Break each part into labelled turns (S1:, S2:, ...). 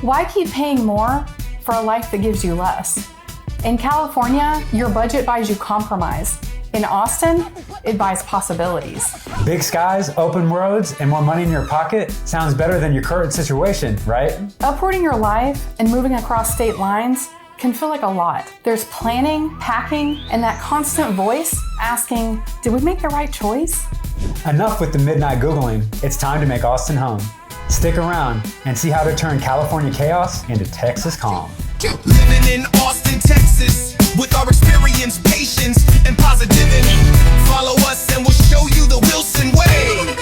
S1: Why keep paying more for a life that gives you less? In California, your budget buys you compromise. In Austin, it buys possibilities.
S2: Big skies, open roads, and more money in your pocket sounds better than your current situation, right?
S1: Uprooting your life and moving across state lines can feel like a lot. There's planning, packing, and that constant voice asking, did we make the right choice?
S2: Enough with the midnight Googling. It's time to make Austin home. Stick around and see how to turn California chaos into Texas calm.
S3: Living in Austin, Texas, with our experience, patience, and positivity. Follow us and we'll show you the Wilson way.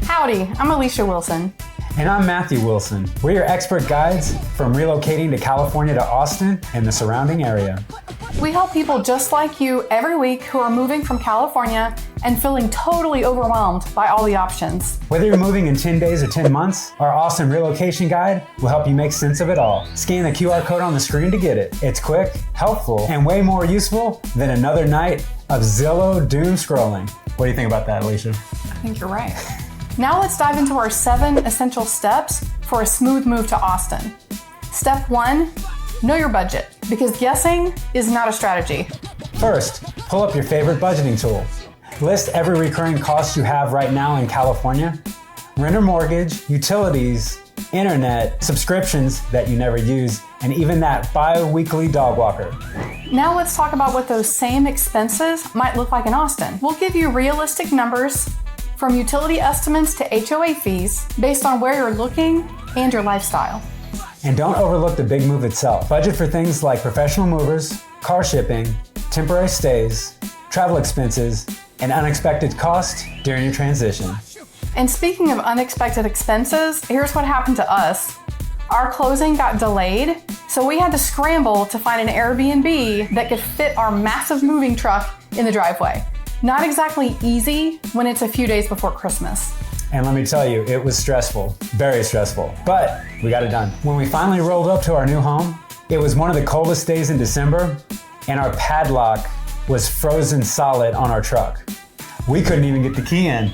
S1: Howdy, I'm Alicia Wilson.
S2: And I'm Matthew Wilson. We're your expert guides from relocating to California to Austin and the surrounding area.
S1: We help people just like you every week who are moving from California and feeling totally overwhelmed by all the options.
S2: Whether you're moving in 10 days or 10 months, our Austin Relocation Guide will help you make sense of it all. Scan the QR code on the screen to get it. It's quick, helpful, and way more useful than another night of Zillow doom scrolling. What do you think about that, Alicia?
S1: I think you're right. Now let's dive into our 7 essential steps for a smooth move to Austin. Step 1, know your budget, because guessing is not a strategy.
S2: First, pull up your favorite budgeting tool. List every recurring cost you have right now in California. Rent or mortgage, utilities, internet, subscriptions that you never use, and even that bi-weekly dog walker.
S1: Now let's talk about what those same expenses might look like in Austin. We'll give you realistic numbers from utility estimates to HOA fees based on where you're looking and your lifestyle.
S2: And don't overlook the big move itself. Budget for things like professional movers, car shipping, temporary stays, travel expenses, and unexpected costs during your transition.
S1: And speaking of unexpected expenses, here's what happened to us. Our closing got delayed, so we had to scramble to find an Airbnb that could fit our massive moving truck in the driveway. Not exactly easy when it's a few days before Christmas.
S2: And let me tell you, it was stressful, very stressful, but we got it done. When we finally rolled up to our new home, it was one of the coldest days in December, and our padlock was frozen solid on our truck. We couldn't even get the key in.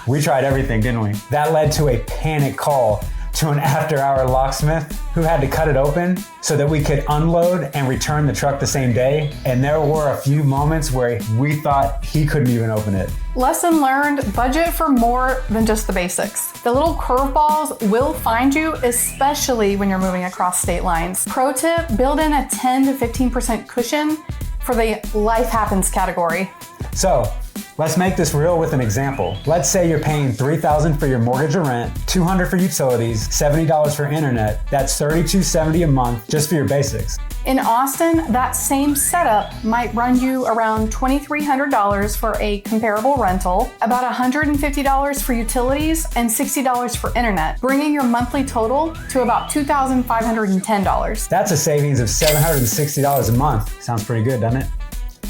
S2: We tried everything, didn't we? That led to a panic call to an after-hour locksmith who had to cut it open so that we could unload and return the truck the same day. And there were a few moments where we thought he couldn't even open it.
S1: Lesson learned, budget for more than just the basics. The little curveballs will find you, especially when you're moving across state lines. Pro tip, build in a 10 to 15% cushion for the life happens category.
S2: So, let's make this real with an example. Let's say you're paying $3,000 for your mortgage or rent, $200 for utilities, $70 for internet. That's $32.70 a month just for your basics.
S1: In Austin, that same setup might run you around $2,300 for a comparable rental, about $150 for utilities, and $60 for internet, bringing your monthly total to about $2,510.
S2: That's a savings of $760 a month. Sounds pretty good, doesn't it?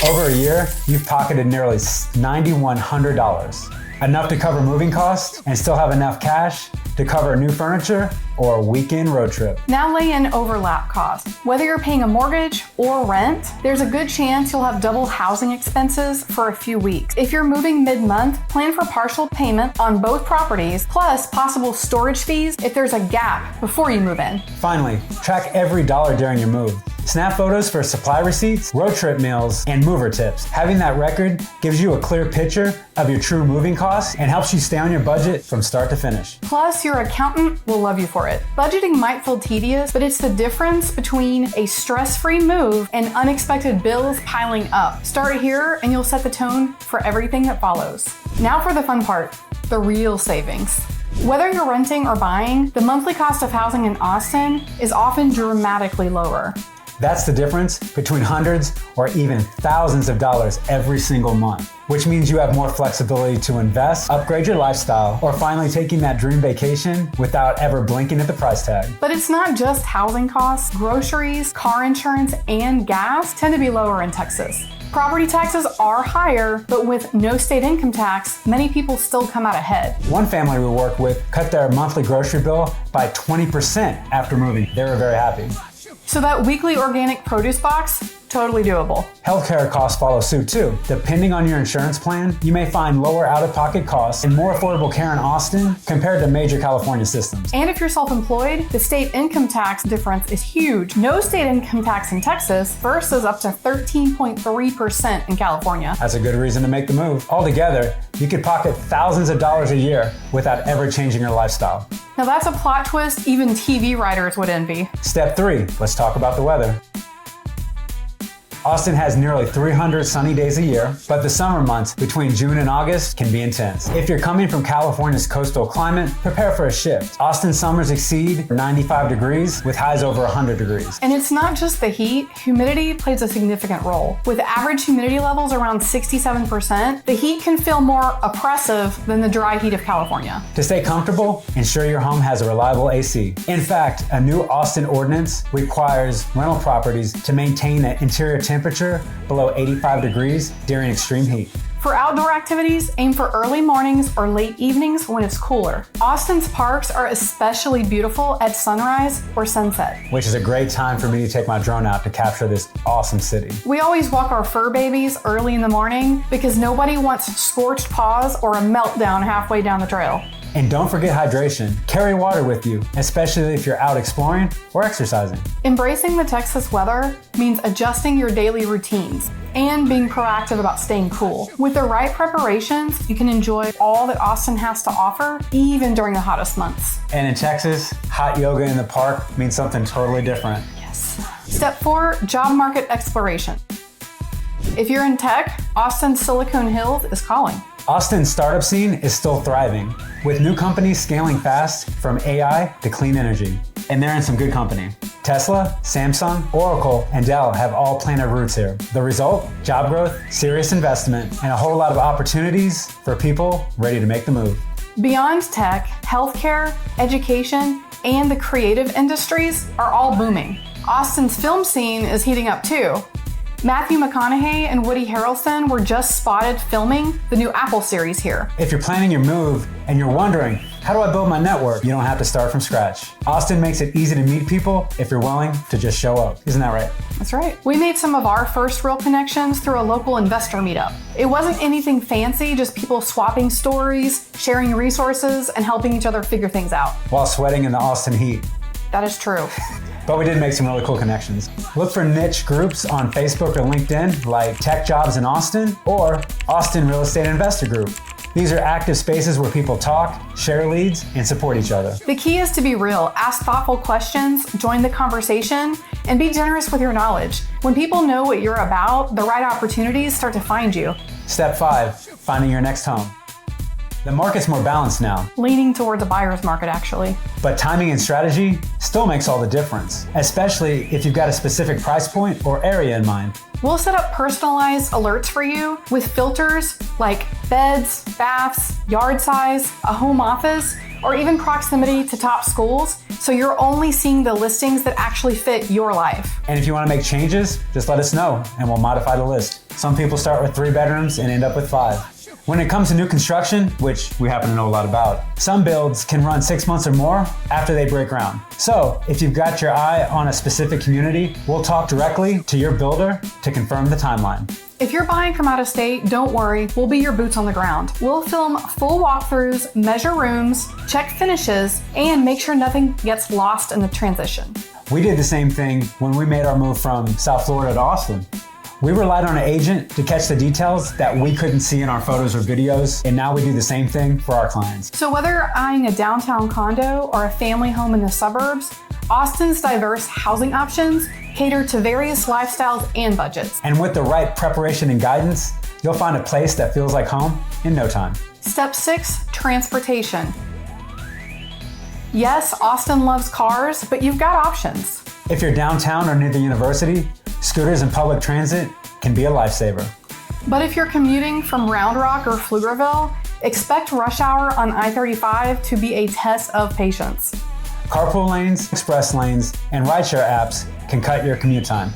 S2: Over a year, you've pocketed nearly $9,100. Enough to cover moving costs and still have enough cash to cover new furniture or a weekend road trip.
S1: Now lay in overlap costs. Whether you're paying a mortgage or rent, there's a good chance you'll have double housing expenses for a few weeks. If you're moving mid-month, plan for partial payment on both properties, plus possible storage fees if there's a gap before you move in.
S2: Finally, track every dollar during your move. Snap photos for supply receipts, road trip meals, and mover tips. Having that record gives you a clear picture of your true moving costs and helps you stay on your budget from start to finish.
S1: Plus, your accountant will love you for it. Budgeting might feel tedious, but it's the difference between a stress-free move and unexpected bills piling up. Start here and you'll set the tone for everything that follows. Now for the fun part, the real savings. Whether you're renting or buying, the monthly cost of housing in Austin is often dramatically lower.
S2: That's the difference between hundreds or even thousands of dollars every single month, which means you have more flexibility to invest, upgrade your lifestyle, or finally taking that dream vacation without ever blinking at the price tag.
S1: But it's not just housing costs. Groceries, car insurance, and gas tend to be lower in Texas. Property taxes are higher, but with no state income tax, many people still come out ahead.
S2: One family we work with cut their monthly grocery bill by 20% after moving. They were very happy.
S1: So that weekly organic produce box, Totally doable.
S2: Healthcare costs follow suit too. Depending on your insurance plan, you may find lower out-of-pocket costs and more affordable care in Austin compared to major California systems.
S1: And if you're self-employed, the state income tax difference is huge. No state income tax in Texas versus up to 13.3% in California.
S2: That's a good reason to make the move. Altogether, you could pocket thousands of dollars a year without ever changing your lifestyle.
S1: Now that's a plot twist even TV writers would envy.
S2: Step 3, let's talk about the weather. Austin has nearly 300 sunny days a year, but the summer months between June and August can be intense. If you're coming from California's coastal climate, prepare for a shift. Austin summers exceed 95 degrees with highs over 100 degrees.
S1: And it's not just the heat, humidity plays a significant role. With average humidity levels around 67%, the heat can feel more oppressive than the dry heat of California.
S2: To stay comfortable, ensure your home has a reliable AC. In fact, a new Austin ordinance requires rental properties to maintain an interior temperature below 85 degrees during extreme heat.
S1: For outdoor activities, aim for early mornings or late evenings when it's cooler. Austin's parks are especially beautiful at sunrise or sunset.
S2: Which is a great time for me to take my drone out to capture this awesome city.
S1: We always walk our fur babies early in the morning because nobody wants scorched paws or a meltdown halfway down the trail.
S2: And don't forget hydration. Carry water with you, especially if you're out exploring or exercising.
S1: Embracing the Texas weather means adjusting your daily routines and being proactive about staying cool. With the right preparations, you can enjoy all that Austin has to offer, even during the hottest months.
S2: And in Texas, hot yoga in the park means something totally different.
S1: Yes. Step 4, job market exploration. If you're in tech, Austin's Silicon Hills is calling.
S2: Austin's startup scene is still thriving, with new companies scaling fast from AI to clean energy. And they're in some good company. Tesla, Samsung, Oracle, and Dell have all planted roots here. The result? Job growth, serious investment, and a whole lot of opportunities for people ready to make the move.
S1: Beyond tech, healthcare, education, and the creative industries are all booming. Austin's film scene is heating up too. Matthew McConaughey and Woody Harrelson were just spotted filming the new Apple series here.
S2: If you're planning your move and you're wondering, how do I build my network? You don't have to start from scratch. Austin makes it easy to meet people if you're willing to just show up. Isn't that right?
S1: That's right. We made some of our first real connections through a local investor meetup. It wasn't anything fancy, just people swapping stories, sharing resources, and helping each other figure things out.
S2: While sweating in the Austin heat.
S1: That is true.
S2: But we did make some really cool connections. Look for niche groups on Facebook or LinkedIn like Tech Jobs in Austin or Austin Real Estate Investor Group. These are active spaces where people talk, share leads, and support each other.
S1: The key is to be real, ask thoughtful questions, join the conversation, and be generous with your knowledge. When people know what you're about, the right opportunities start to find you.
S2: Step 5, finding your next home. The market's more balanced now.
S1: Leaning towards a buyer's market, actually.
S2: But timing and strategy still makes all the difference, especially if you've got a specific price point or area in mind.
S1: We'll set up personalized alerts for you with filters like beds, baths, yard size, a home office, or even proximity to top schools, so you're only seeing the listings that actually fit your life.
S2: And if you want to make changes, just let us know and we'll modify the list. Some people start with 3 bedrooms and end up with 5. When it comes to new construction, which we happen to know a lot about, some builds can run 6 months or more after they break ground. So if you've got your eye on a specific community, we'll talk directly to your builder to confirm the timeline.
S1: If you're buying from out of state, don't worry, we'll be your boots on the ground. We'll film full walkthroughs, measure rooms, check finishes, and make sure nothing gets lost in the transition.
S2: We did the same thing when we made our move from South Florida to Austin. We relied on an agent to catch the details that we couldn't see in our photos or videos, and now we do the same thing for our clients.
S1: So whether you're eyeing a downtown condo or a family home in the suburbs, Austin's diverse housing options cater to various lifestyles and budgets.
S2: And with the right preparation and guidance, you'll find a place that feels like home in no time.
S1: Step 6, transportation. Yes, Austin loves cars, but you've got options.
S2: If you're downtown or near the university, scooters and public transit can be a lifesaver.
S1: But if you're commuting from Round Rock or Pflugerville, expect rush hour on I-35 to be a test of patience.
S2: Carpool lanes, express lanes, and rideshare apps can cut your commute time.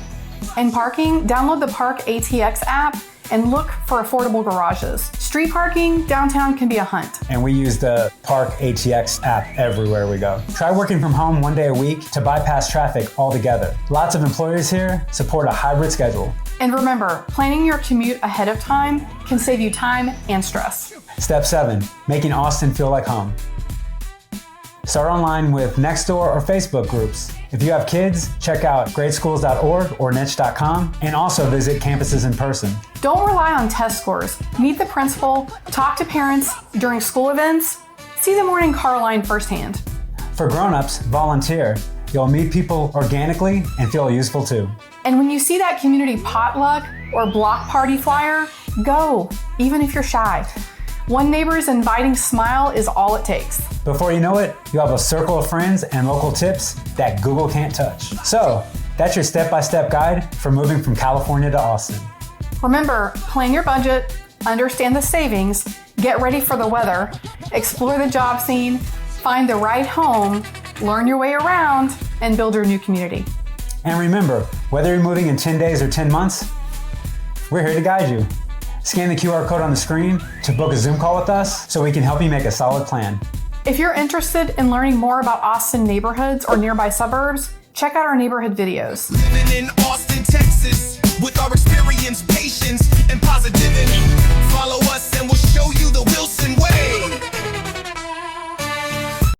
S1: And parking, download the Park ATX app and look for affordable garages. Street parking downtown can be a hunt.
S2: And we use the Park ATX app everywhere we go. Try working from home one day a week to bypass traffic altogether. Lots of employers here support a hybrid schedule.
S1: And remember, planning your commute ahead of time can save you time and stress.
S2: Step 7, making Austin feel like home. Start online with Nextdoor or Facebook groups. If you have kids, check out greatschools.org or niche.com, and also visit campuses in person.
S1: Don't rely on test scores. Meet the principal, talk to parents during school events, see the morning car line firsthand.
S2: For grown-ups, volunteer. You'll meet people organically and feel useful too.
S1: And when you see that community potluck or block party flyer, go, even if you're shy. One neighbor's inviting smile is all it takes.
S2: Before you know it, you'll have a circle of friends and local tips that Google can't touch. So, that's your step-by-step guide for moving from California to Austin.
S1: Remember, plan your budget, understand the savings, get ready for the weather, explore the job scene, find the right home, learn your way around, and build your new community.
S2: And remember, whether you're moving in 10 days or 10 months, we're here to guide you. Scan the QR code on the screen to book a Zoom call with us so we can help you make a solid plan.
S1: If you're interested in learning more about Austin neighborhoods or nearby suburbs, check out our neighborhood videos.
S3: Living in Austin, Texas.